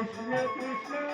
Krishna Krishna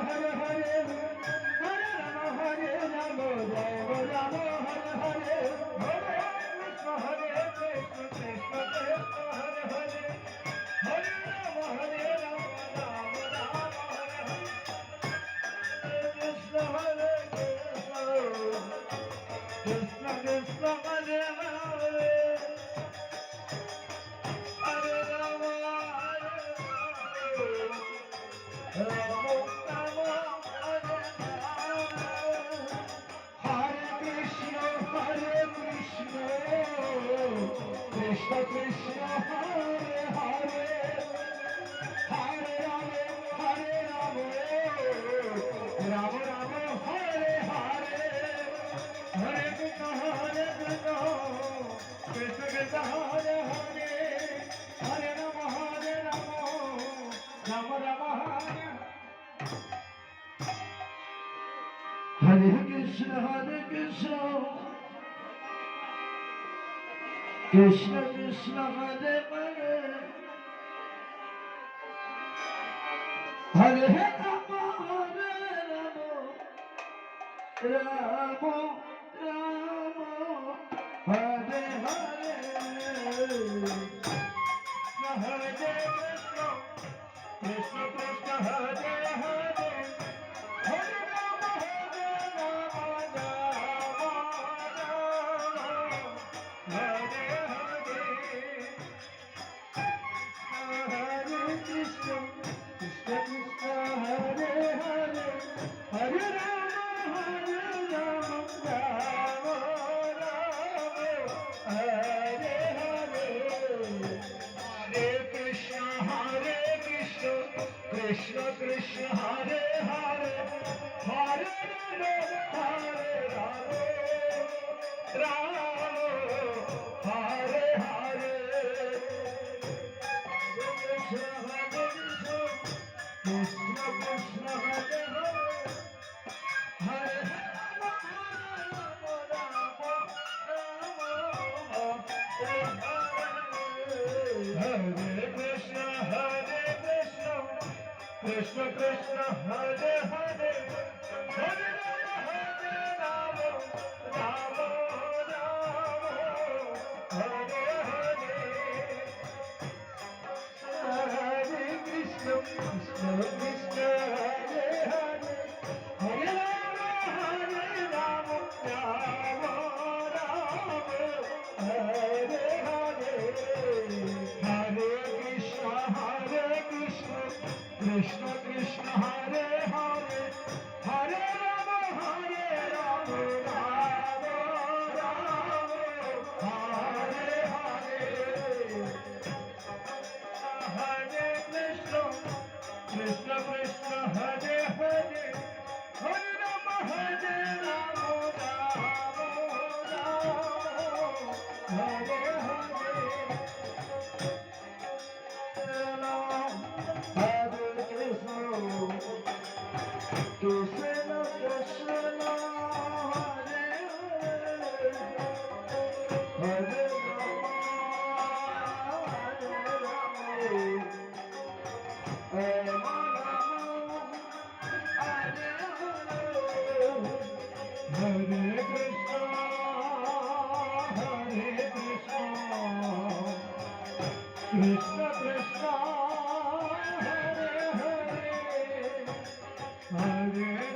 Hare Hare Hare Rama Hare Rama Rama Hare Hare Hare Krishna Krishna Krishna Hare Hare Hare Rama Hare Hare Hare, Hare Rama, Hare Rama, Rama Hare Hare, Krishna Krishna, Krishna Krishna Hare Hare, Hare Hare Krishna, Krishna Krishna, Hare Hare, Hare Rama, Rama Rama, Hare Hare. Hare Krishna, Krishna Krishna, Hare Hare, Hare Rama, Rama Rama, Hare Hare. Hare Krishna, Krishna Krishna, Hare Hare, Hare Rama, Rama Rama, Hare Hare. Hare Krishna, Krishna Krishna, Hare Hare, Hare Rama, Rama Rama, Hare Hare. Hare Krishna, Krishna Krishna, Hare Hare, Hare Krishna Krishna, Hare Hare, Hare